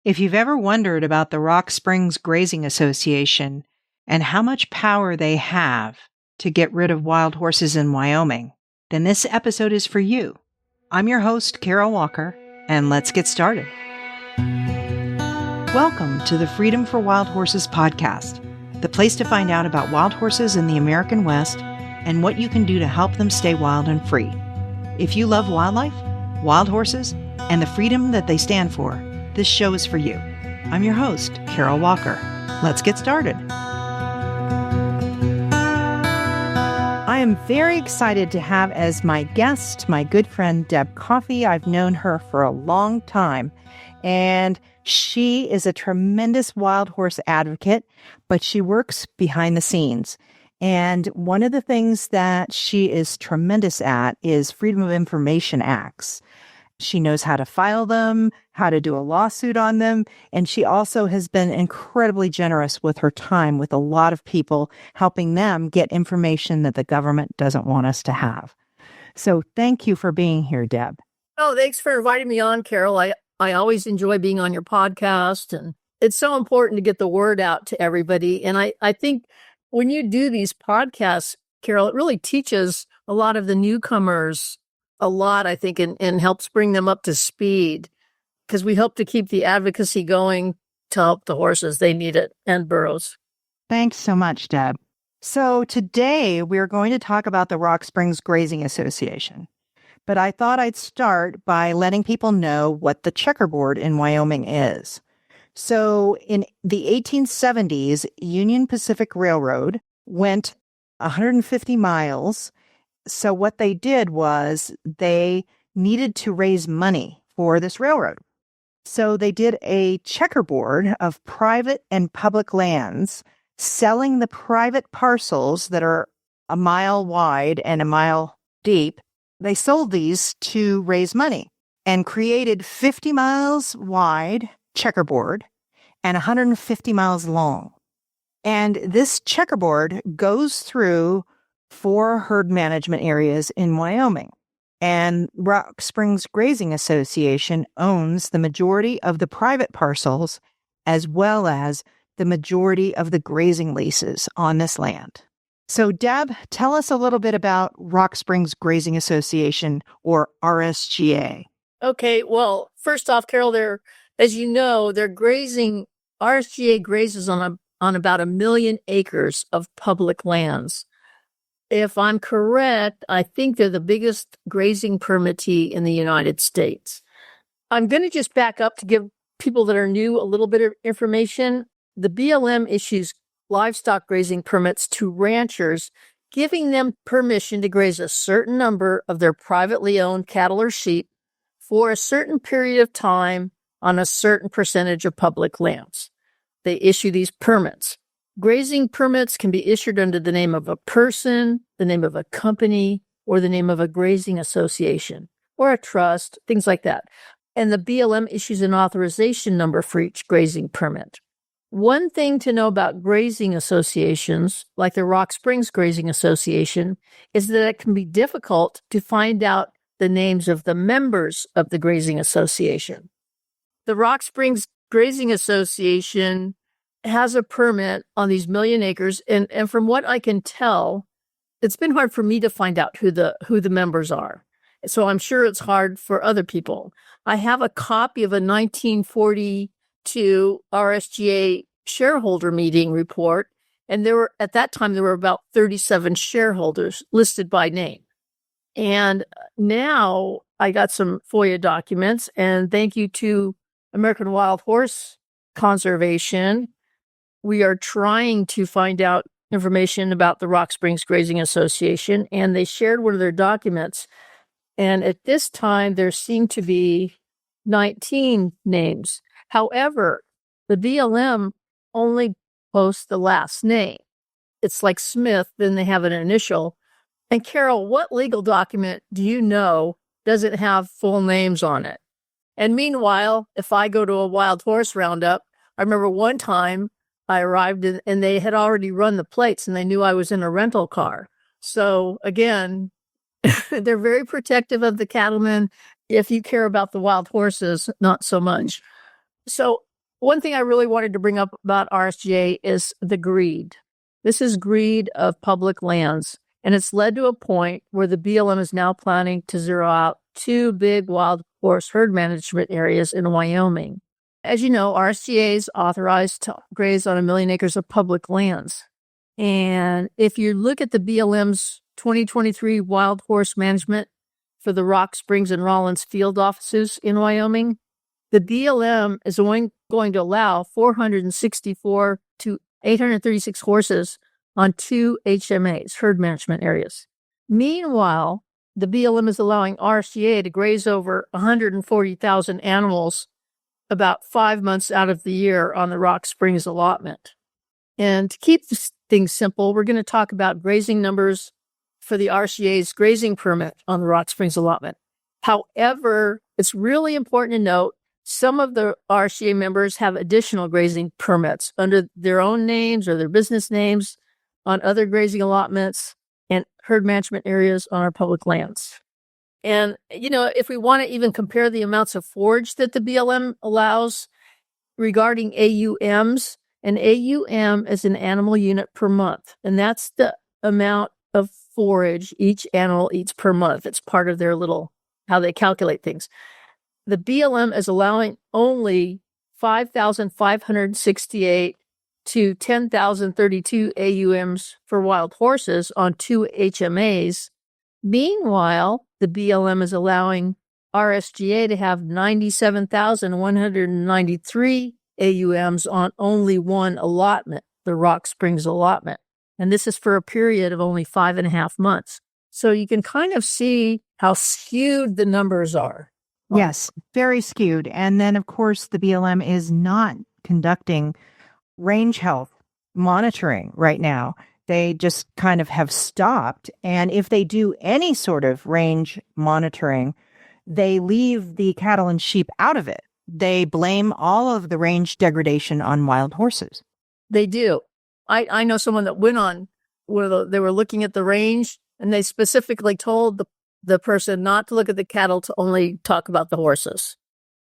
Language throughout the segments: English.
If you've ever wondered about the Rock Springs Grazing Association and how much power they have to get rid of wild horses in Wyoming, then this episode is for you. I'm your host, Carol Walker, and let's get started. Welcome to the Freedom for Wild Horses podcast, the place to find out about wild horses in the American West and what you can do to help them stay wild and free. If you love wildlife, wild horses, and the freedom that they stand for, this show is for you. I'm your host, Carol Walker. Let's get started. I am very excited to have as my guest my good friend Deb Coffey. I've known her for a long time, and she is a tremendous wild horse advocate, but she works behind the scenes. And one of the things that she is tremendous at is Freedom of Information Acts. She knows how to file them, how to do a lawsuit on them, and she also has been incredibly generous with her time with a lot of people, helping them get information that the government doesn't want us to have. So thank you for being here, Deb. Oh, thanks for inviting me on, Carol. I always enjoy being on your podcast, and it's so important to get the word out to everybody. And I think when you do these podcasts, Carol, it really teaches a lot of the newcomers a lot, I think, and helps bring them up to speed, because we hope to keep the advocacy going to help the horses. They need it, and burros. Thanks so much, Deb. So today we're going to talk about the Rock Springs Grazing Association. But I thought I'd start by letting people know what the checkerboard in Wyoming is. So in the 1870s, Union Pacific Railroad went 150 miles. So what they did was they needed to raise money for this railroad. So they did a checkerboard of private and public lands, selling the private parcels that are a mile wide and a mile deep. They sold these to raise money and created 50 miles wide checkerboard and 150 miles long. And this checkerboard goes through 4 herd management areas in Wyoming. And Rock Springs Grazing Association owns the majority of the private parcels as well as the majority of the grazing leases on this land. So Deb, tell us a little bit about Rock Springs Grazing Association, or RSGA. Okay, well, first off, Carol, as you know, RSGA grazes on about 1 million acres of public lands. If I'm correct, I think they're the biggest grazing permittee in the United States. I'm going to just back up to give people that are new a little bit of information. The BLM issues livestock grazing permits to ranchers, giving them permission to graze a certain number of their privately owned cattle or sheep for a certain period of time on a certain percentage of public lands. They issue these permits. Grazing permits can be issued under the name of a person, the name of a company, or the name of a grazing association, or a trust, things like that. And the BLM issues an authorization number for each grazing permit. One thing to know about grazing associations, like the Rock Springs Grazing Association, is that it can be difficult to find out the names of the members of the grazing association. The Rock Springs Grazing Association has a permit on these 1 million acres, and from what I can tell, it's been hard for me to find out who the members are. So I'm sure it's hard for other people. I have a copy of a 1942 RSGA shareholder meeting report, and at that time there were about 37 shareholders listed by name. And now I got some FOIA documents, and thank you to American Wild Horse Conservation, we are trying to find out information about the Rock Springs Grazing Association, and they shared one of their documents. And at this time, there seem to be 19 names. However, the BLM only posts the last name. It's like Smith, then they have an initial. And Carol, what legal document do you know doesn't have full names on it? And meanwhile, if I go to a wild horse roundup, I remember one time I arrived and they had already run the plates and they knew I was in a rental car. So again, they're very protective of the cattlemen. If you care about the wild horses, not so much. So One thing I really wanted to bring up about RSGA is the greed. This is greed of public lands, and it's led to a point where the BLM is now planning to zero out 2 big wild horse herd management areas in Wyoming. As you know, RSGA is authorized to graze on 1 million acres of public lands. And if you look at the BLM's 2023 wild horse management for the Rock Springs and Rawlins field offices in Wyoming, the BLM is going to allow 464 to 836 horses on 2 HMAs, herd management areas. Meanwhile, the BLM is allowing RSGA to graze over 140,000 animals about 5 months out of the year on the Rock Springs allotment. And to keep things simple, we're going to talk about grazing numbers for the RSGA's grazing permit on the Rock Springs allotment. However, it's really important to note some of the RSGA members have additional grazing permits under their own names or their business names on other grazing allotments and herd management areas on our public lands. And, if we want to even compare the amounts of forage that the BLM allows regarding AUMs, an AUM is an animal unit per month, and that's the amount of forage each animal eats per month. It's part of their how they calculate things. The BLM is allowing only 5,568 to 10,032 AUMs for wild horses on 2 HMAs. Meanwhile, the BLM is allowing RSGA to have 97,193 AUMs on only one allotment, the Rock Springs allotment. And this is for a period of only 5.5 months. So you can kind of see how skewed the numbers are. Yes, very skewed. And then, of course, the BLM is not conducting range health monitoring right now. They just kind of have stopped. And if they do any sort of range monitoring, they leave the cattle and sheep out of it. They blame all of the range degradation on wild horses. They do. I know someone that went on where they were looking at the range, and they specifically told the person not to look at the cattle, to only talk about the horses.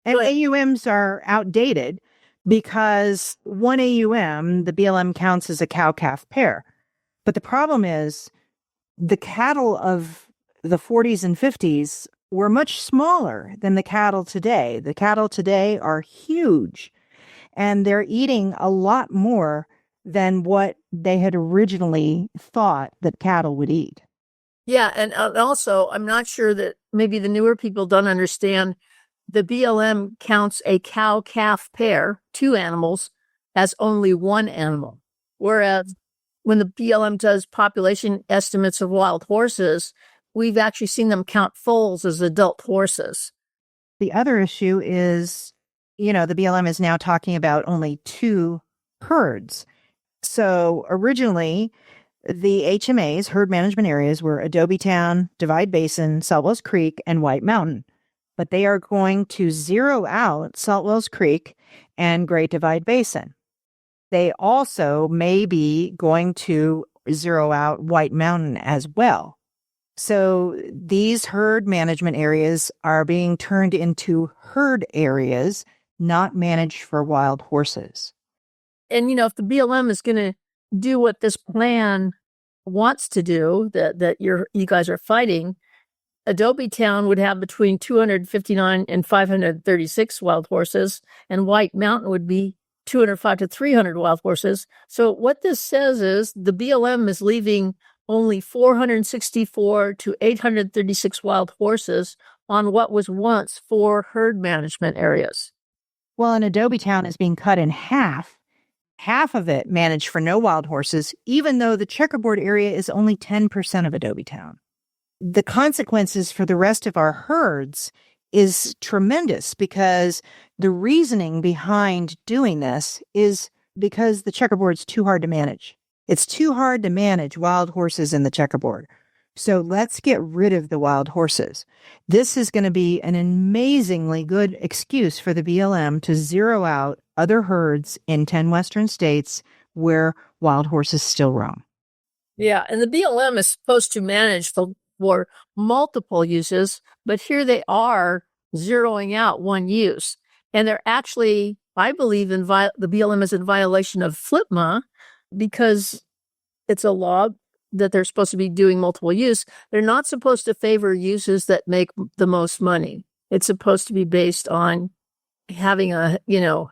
And AUMs are outdated because one AUM, the BLM counts as a cow-calf pair. But the problem is the cattle of the 40s and 50s were much smaller than the cattle today. The cattle today are huge, and they're eating a lot more than what they had originally thought that cattle would eat. Yeah, and also, I'm not sure that maybe the newer people don't understand the BLM counts a cow-calf pair, 2 animals, as only one animal. Whereas when the BLM does population estimates of wild horses, we've actually seen them count foals as adult horses. The other issue is, the BLM is now talking about only 2 herds. So originally, the HMAs, herd management areas, were Adobe Town, Divide Basin, Saltwells Creek, and White Mountain. But they are going to zero out Saltwells Creek and Great Divide Basin. They also may be going to zero out White Mountain as well. So these herd management areas are being turned into herd areas, not managed for wild horses. And, if the BLM is going to do what this plan wants to do, that you guys are fighting, Adobe Town would have between 259 and 536 wild horses, and White Mountain would be 205 to 300 wild horses. So what this says is the BLM is leaving only 464 to 836 wild horses on what was once 4 herd management areas. Well, and Adobe Town is being cut in half of it managed for no wild horses, even though the checkerboard area is only 10% of Adobe Town. The consequences for the rest of our herds is tremendous, because the reasoning behind doing this is because the checkerboard's too hard to manage. It's too hard to manage wild horses in the checkerboard. So let's get rid of the wild horses. This is going to be an amazingly good excuse for the BLM to zero out other herds in 10 western states where wild horses still roam. Yeah, and the BLM is supposed to manage for multiple uses, but here they are zeroing out one use. And they're actually I believe the BLM is in violation of FLPMA because it's a law that they're supposed to be doing multiple use. They're not supposed to favor uses that make the most money. It's supposed to be based on having a,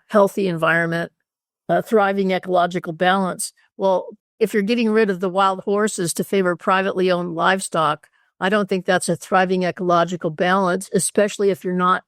healthy environment, a thriving ecological balance. Well, if you're getting rid of the wild horses to favor privately owned livestock, I don't think that's a thriving ecological balance, especially if you're not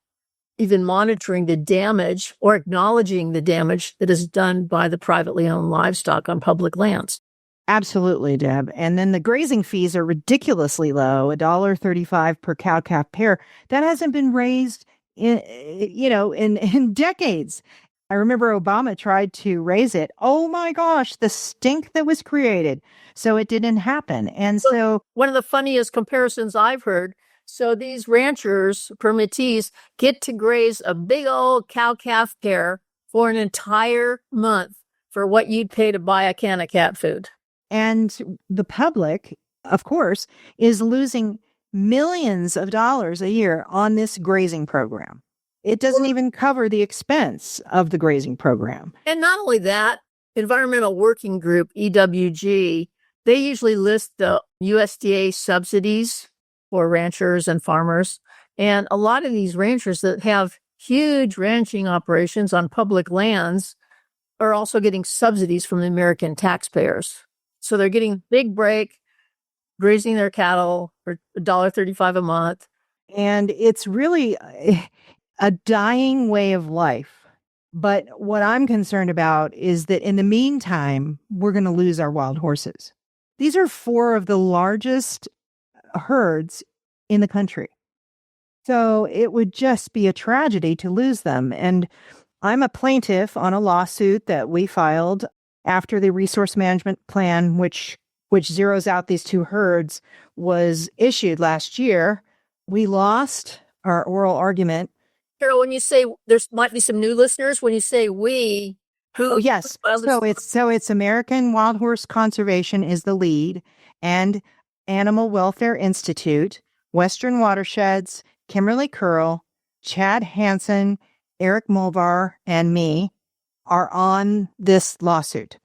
even monitoring the damage or acknowledging the damage that is done by the privately owned livestock on public lands. Absolutely, Deb. And then the grazing fees are ridiculously low, $1.35 per cow-calf pair. That hasn't been raised in decades. I remember Obama tried to raise it. Oh my gosh, the stink that was created. So it didn't happen. And so one of the funniest comparisons I've heard. So these ranchers, permittees, get to graze a big old cow-calf pair for an entire month for what you'd pay to buy a can of cat food. And the public, of course, is losing millions of dollars a year on this grazing program. It doesn't even cover the expense of the grazing program. And not only that, Environmental Working Group, EWG, they usually list the USDA subsidies for ranchers and farmers. And a lot of these ranchers that have huge ranching operations on public lands are also getting subsidies from the American taxpayers. So they're getting big break, grazing their cattle for $1.35 a month. And it's really a dying way of life. But what I'm concerned about is that in the meantime, we're going to lose our wild horses. These are 4 of the largest herds in the country. So it would just be a tragedy to lose them. And I'm a plaintiff on a lawsuit that we filed after the resource management plan, which zeroes out these 2 herds, was issued last year. We lost our oral argument. Carol, when you say there might be some new listeners, when you say we, who? Oh, yes. So it's American Wild Horse Conservation is the lead, and Animal Welfare Institute, Western Watersheds, Kimberly Curl, Chad Hansen, Eric Mulvar, and me are on this lawsuit.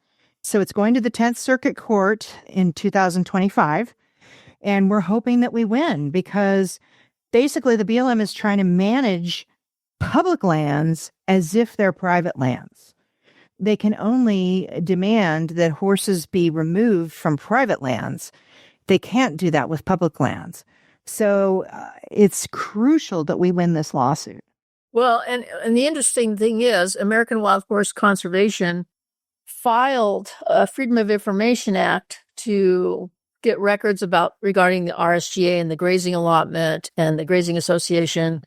So it's going to the 10th Circuit Court in 2025, and we're hoping that we win because basically the BLM is trying to manage public lands as if they're private lands. They can only demand that horses be removed from private lands. They can't do that with public lands. So it's crucial that we win this lawsuit. Well, and the interesting thing is American Wild Horse Conservation filed a Freedom of Information Act to get records regarding the RSGA and the grazing allotment and the Grazing Association.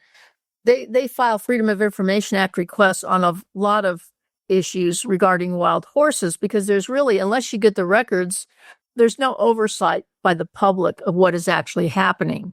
They file Freedom of Information Act requests on a lot of issues regarding wild horses because there's really, unless you get the records, there's no oversight by the public of what is actually happening.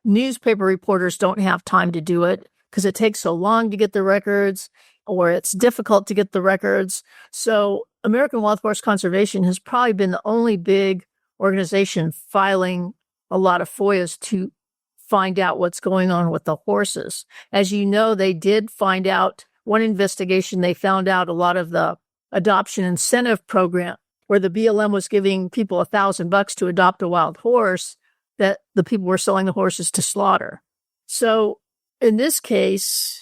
Newspaper reporters don't have time to do it because it takes so long to get the records or it's difficult to get the records. So American Wild Horse Conservation has probably been the only big organization filing a lot of FOIAs to find out what's going on with the horses. As you know, they did find out one investigation, they found out a lot of the adoption incentive program where the BLM was giving people $1,000 to adopt a wild horse, that the people were selling the horses to slaughter. So in this case,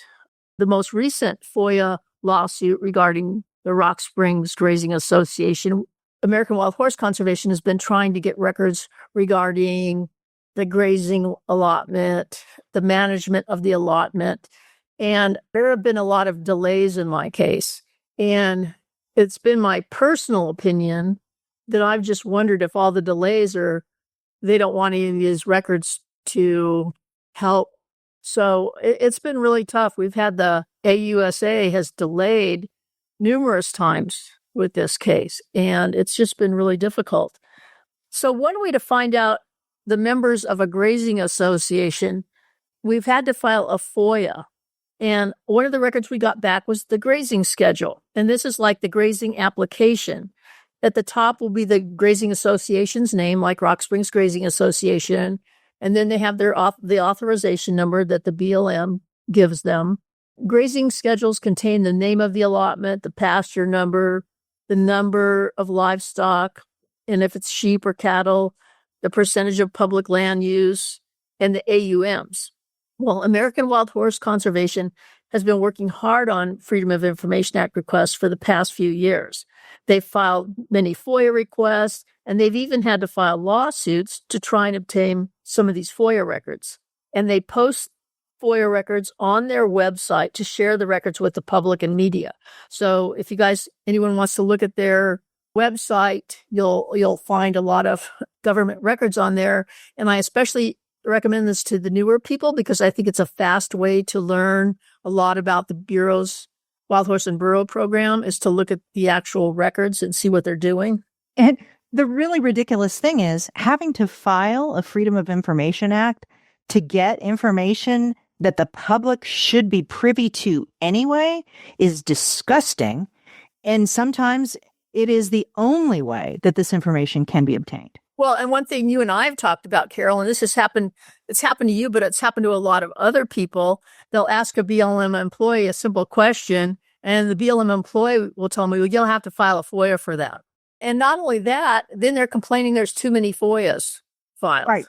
the most recent FOIA lawsuit regarding the Rock Springs Grazing Association, American Wild Horse Conservation has been trying to get records regarding the grazing allotment, the management of the allotment. And there have been a lot of delays in my case. And it's been my personal opinion that I've just wondered if all the delays they don't want any of these records to help. So it's been really tough. We've had the AUSA has delayed numerous times with this case, and it's just been really difficult. So one way to find out the members of a grazing association, we've had to file a FOIA. And one of the records we got back was the grazing schedule. And this is like the grazing application. At the top will be the grazing association's name, like Rock Springs Grazing Association. And then they have the authorization number that the BLM gives them. Grazing schedules contain the name of the allotment, the pasture number, the number of livestock, and if it's sheep or cattle, the percentage of public land use, and the AUMs. Well, American Wild Horse Conservation has been working hard on Freedom of Information Act requests for the past few years. They've filed many FOIA requests, and they've even had to file lawsuits to try and obtain some of these FOIA records. And they post FOIA records on their website to share the records with the public and media. So if anyone wants to look at their website, you'll find a lot of government records on there. And I especially recommend this to the newer people because I think it's a fast way to learn a lot about the Bureau's Wild Horse and Burro program is to look at the actual records and see what they're doing. And the really ridiculous thing is having to file a Freedom of Information Act to get information that the public should be privy to anyway is disgusting. And sometimes it is the only way that this information can be obtained. Well, and one thing you and I have talked about, Carol, and it's happened to you, but it's happened to a lot of other people. They'll ask a BLM employee a simple question, and the BLM employee will tell me, well, you'll have to file a FOIA for that. And not only that, then they're complaining there's too many FOIAs filed. Right.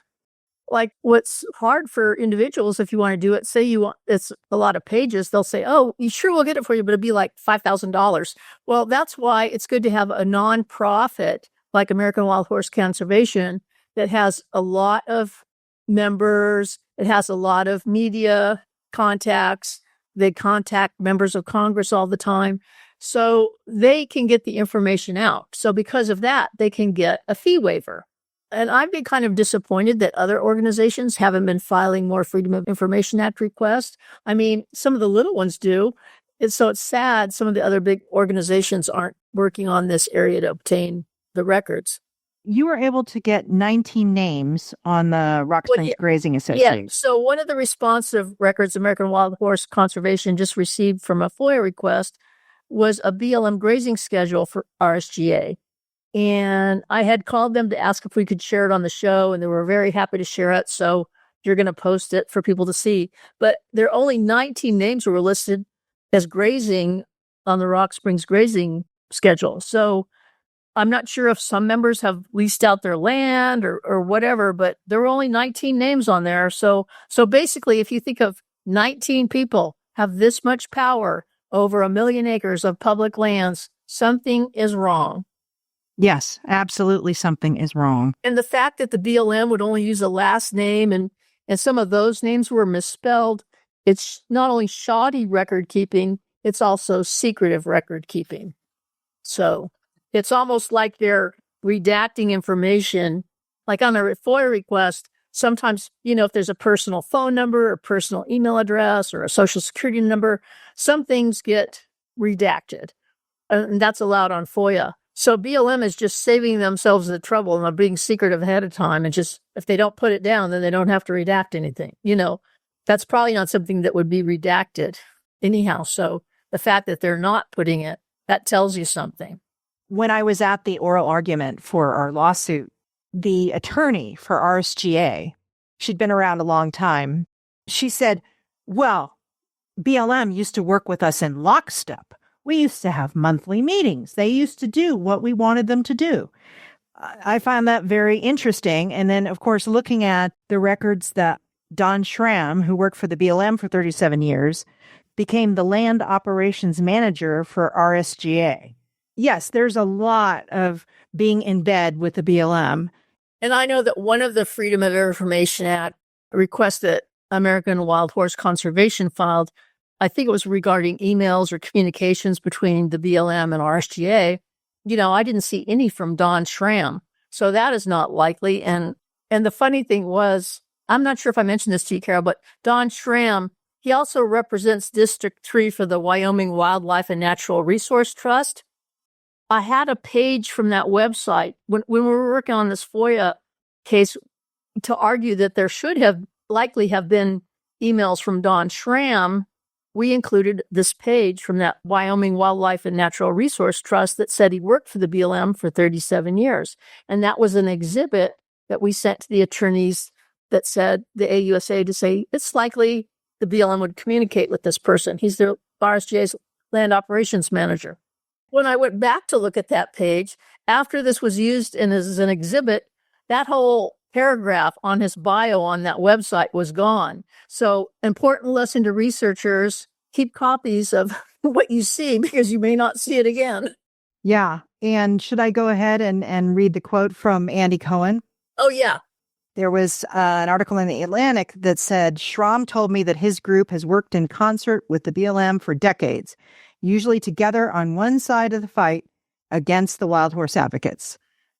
Like what's hard for individuals, if you want to do it, say it's a lot of pages, they'll say, oh, you sure we'll get it for you, but it'll be like $5,000. Well, that's why it's good to have a nonprofit like American Wild Horse Conservation that has a lot of members. It has a lot of media contacts. They contact members of Congress all the time. So they can get the information out. So because of that, they can get a fee waiver. And I've been kind of disappointed that other organizations haven't been filing more Freedom of Information Act requests. I mean, some of the little ones do. So it's sad some of the other big organizations aren't working on this area to obtain the records. You were able to get 19 names on the Rock Springs Grazing Association. Yeah. So one of the responsive records American Wild Horse Conservation just received from a FOIA request was a BLM grazing schedule for RSGA. And I had called them to ask if we could share it on the show, and they were very happy to share it. So you're going to post it for people to see. But there are only 19 names were listed as grazing on the Rock Springs Grazing schedule. So I'm not sure if some members have leased out their land or whatever, but there were only 19 names on there. So basically, if you think of 19 people have this much power over 1 million acres of public lands, something is wrong. Yes, absolutely something is wrong. And the fact that the BLM would only use a last name and some of those names were misspelled, it's not only shoddy record keeping, it's also secretive record keeping. So it's almost like they're redacting information. Like on a FOIA request, sometimes, if there's a personal phone number or personal email address or a social security number, some things get redacted. And that's allowed on FOIA. So BLM is just saving themselves the trouble of being secretive ahead of time. And just, if they don't put it down, then they don't have to redact anything. That's probably not something that would be redacted anyhow. So the fact that they're not putting it, that tells you something. When I was at the oral argument for our lawsuit, the attorney for RSGA, she'd been around a long time, she said, well, BLM used to work with us in lockstep. We used to have monthly meetings. They used to do what we wanted them to do. I found that very interesting. And then, of course, looking at the records that Don Schramm, who worked for the BLM for 37 years, became the land operations manager for RSGA. Yes, there's a lot of being in bed with the BLM. And I know that one of the Freedom of Information Act requests that American Wild Horse Conservation filed, I think it was regarding emails or communications between the BLM and RSGA. I didn't see any from Don Schramm. So that is not likely. And the funny thing was, I'm not sure if I mentioned this to you, Carol, but Don Schramm, he also represents District 3 for the Wyoming Wildlife and Natural Resource Trust. I had a page from that website when we were working on this FOIA case to argue that there should have likely have been emails from Don Schramm. We included this page from that Wyoming Wildlife and Natural Resource Trust that said he worked for the BLM for 37 years. And that was an exhibit that we sent to the attorneys that said the AUSA to say, it's likely the BLM would communicate with this person. He's the RSGA's land operations manager. When I went back to look at that page, after this was used as an exhibit, that whole paragraph on his bio on that website was gone. So, important lesson to researchers, keep copies of what you see because you may not see it again. Yeah. And should I go ahead and read the quote from Andy Cohen? Oh, yeah. There was an article in the Atlantic that said, Schramm told me that his group has worked in concert with the BLM for decades, usually together on one side of the fight against the wild horse advocates.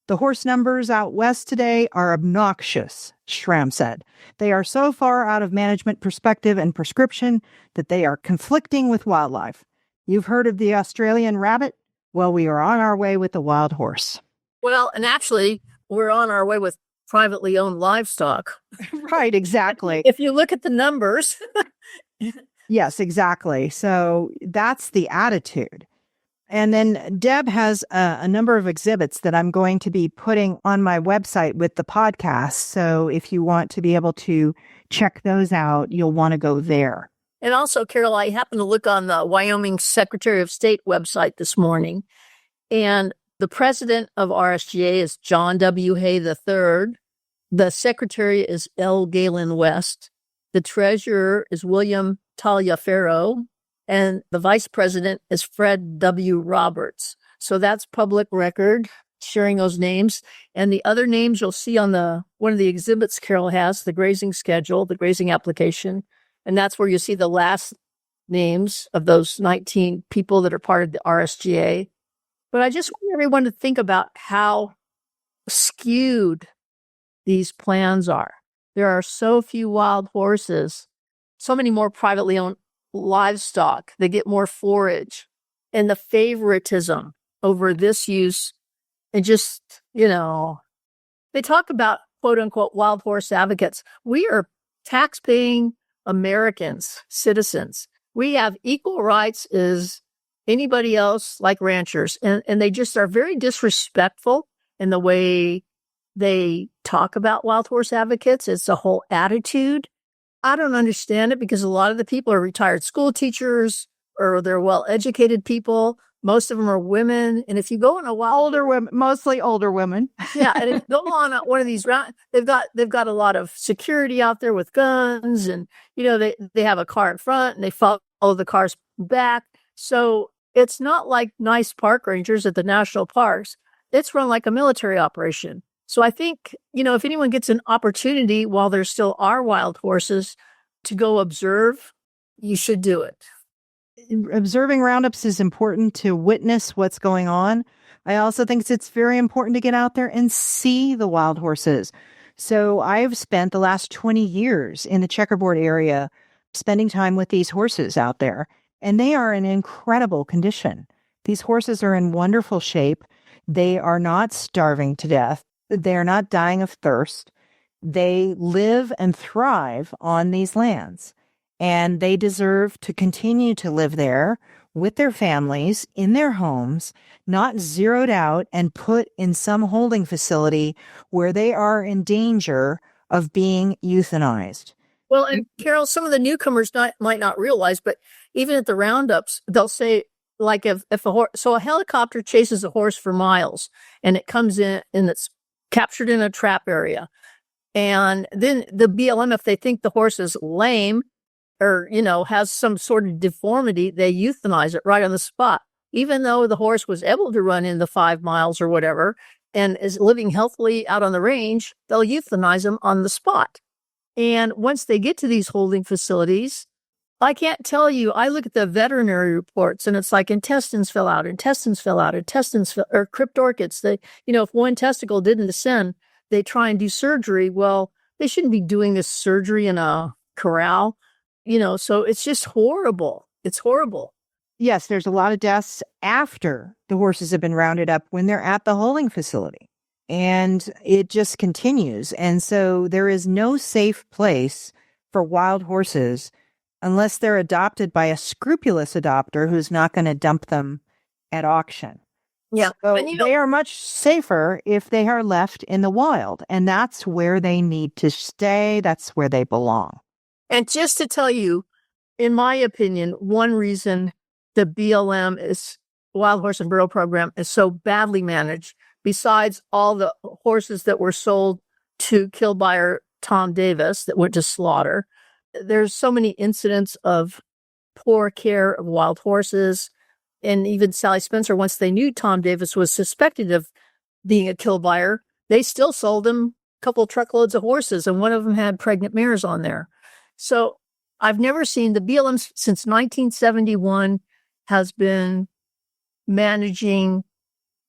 The horse numbers out west today are obnoxious, Schramm said. They are so far out of management perspective and prescription that they are conflicting with wildlife. You've heard of the Australian rabbit? Well, we are on our way with the wild horse. Well, and actually, we're on our way with privately owned livestock. Right, exactly. If you look at the numbers. Yes, exactly. So that's the attitude. And then Deb has a number of exhibits that I'm going to be putting on my website with the podcast. So if you want to be able to check those out, you'll want to go there. And also, Carol, I happened to look on the Wyoming Secretary of State website this morning, and the president of RSGA is John W. Hay III. The secretary is L. Galen West. The treasurer is William Taliaferro. And the vice president is Fred W. Roberts. So that's public record, sharing those names. And the other names you'll see on one of the exhibits Carol has, the grazing schedule, the grazing application. And that's where you see the last names of those 19 people that are part of the RSGA. But I just want everyone to think about how skewed these plans are. There are so few wild horses, so many more privately owned livestock. They get more forage, and the favoritism over this use. And just, they talk about quote unquote wild horse advocates. We are tax-paying Americans, citizens. We have equal rights as anybody else, like ranchers. And they just are very disrespectful in the way they talk about wild horse advocates. It's a whole attitude. I don't understand it because a lot of the people are retired school teachers or they're well-educated people. Most of them are women. And if you go on a older women, mostly older women. Yeah. And if you go on one of these rounds, they've got a lot of security out there with guns and, they have a car in front and they follow the cars back. So it's not like nice park rangers at the national parks. It's run like a military operation. So I think, if anyone gets an opportunity while there still are wild horses to go observe, you should do it. Observing roundups is important to witness what's going on. I also think it's very important to get out there and see the wild horses. So I've spent the last 20 years in the checkerboard area spending time with these horses out there, and they are in incredible condition. These horses are in wonderful shape. They are not starving to death. They're not dying of thirst. They live and thrive on these lands, and they deserve to continue to live there with their families in their homes, not zeroed out and put in some holding facility where they are in danger of being euthanized. Well, and Carol, some of the newcomers might not realize, but even at the roundups, they'll say, like if a helicopter chases a horse for miles and it comes in and it's captured in a trap area. And then the BLM, if they think the horse is lame or, has some sort of deformity, they euthanize it right on the spot. Even though the horse was able to run in the 5 miles or whatever and is living healthily out on the range, they'll euthanize him on the spot. And once they get to these holding facilities, I can't tell you, I look at the veterinary reports and it's like intestines fell out, or crypt orchids. If one testicle didn't descend, they try and do surgery. Well, they shouldn't be doing this surgery in a corral, so it's just horrible. It's horrible. Yes, there's a lot of deaths after the horses have been rounded up when they're at the holding facility. And it just continues. And so there is no safe place for wild horses unless they're adopted by a scrupulous adopter who's not going to dump them at auction. Yeah. So they are much safer if they are left in the wild. And that's where they need to stay. That's where they belong. And just to tell you, in my opinion, one reason the BLM is Wild Horse and Burro program is so badly managed, besides all the horses that were sold to kill buyer Tom Davis that went to slaughter, there's so many incidents of poor care of wild horses. And even Sally Spencer, once they knew Tom Davis was suspected of being a kill buyer, they still sold him a couple truckloads of horses, and one of them had pregnant mares on there. So I've never seen the BLM since 1971 has been managing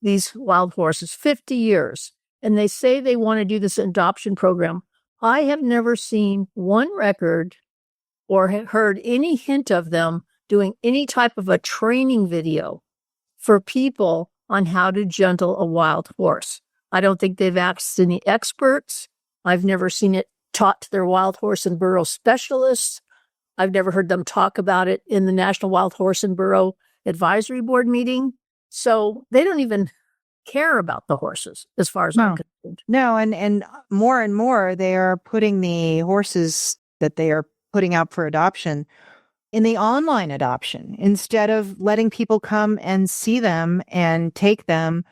these wild horses, 50 years. And they say they want to do this adoption program. I have never seen one record or heard any hint of them doing any type of a training video for people on how to gentle a wild horse. I don't think they've asked any experts. I've never seen it taught to their wild horse and burro specialists. I've never heard them talk about it in the National Wild Horse and Burro Advisory Board meeting. So they don't even care about the horses as far as I'm concerned. No, and more, they are putting the horses that they are putting out for adoption in the online adoption instead of letting people come and see them and take them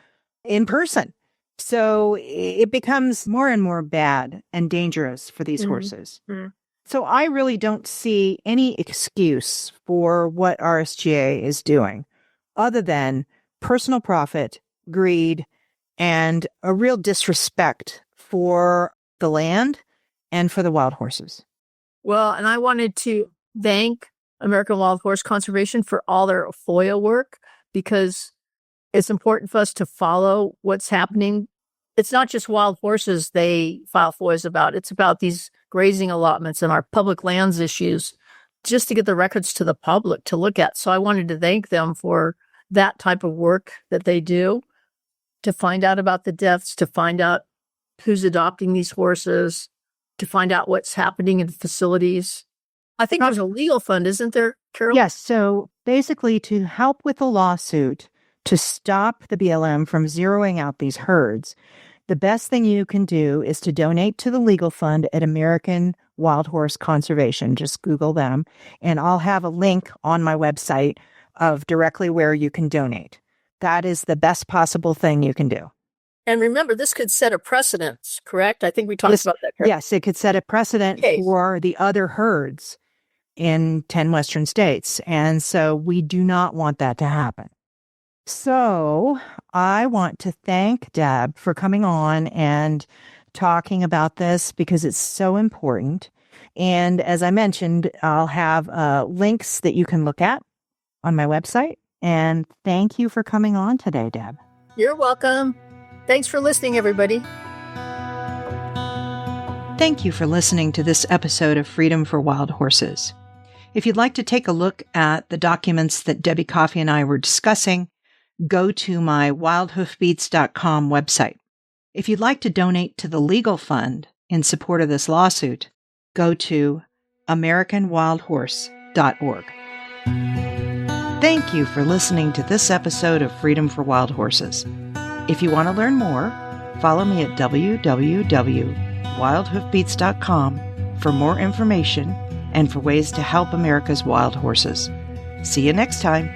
in person. So it becomes more and more bad and dangerous for these horses. Mm-hmm. So I really don't see any excuse for what RSGA is doing other than personal profit, greed, and a real disrespect for the land and for the wild horses. Well, and I wanted to thank American Wild Horse Conservation for all their FOIA work, because it's important for us to follow what's happening. It's not just wild horses they file FOIAs about. It's about these grazing allotments and our public lands issues, just to get the records to the public to look at. So I wanted to thank them for that type of work that they do, to find out about the deaths, to find out who's adopting these horses, to find out what's happening in facilities. I think there's a legal fund, isn't there, Carol? Yes. So basically, to help with the lawsuit to stop the BLM from zeroing out these herds, the best thing you can do is to donate to the legal fund at American Wild Horse Conservation. Just Google them, and I'll have a link on my website of directly where you can donate. That is the best possible thing you can do. And remember, this could set a precedent, correct? I think we talked about that. Carol. Yes, it could set a precedent for the other herds in 10 Western states. And so we do not want that to happen. So I want to thank Deb for coming on and talking about this, because it's so important. And as I mentioned, I'll have links that you can look at on my website. And thank you for coming on today, Deb. You're welcome. Thanks for listening, everybody. Thank you for listening to this episode of Freedom for Wild Horses. If you'd like to take a look at the documents that Debbie Coffey and I were discussing, go to my wildhoofbeats.com website. If you'd like to donate to the legal fund in support of this lawsuit, go to AmericanWildHorse.org. Thank you for listening to this episode of Freedom for Wild Horses. If you want to learn more, follow me at www.wildhoofbeats.com for more information and for ways to help America's wild horses. See you next time.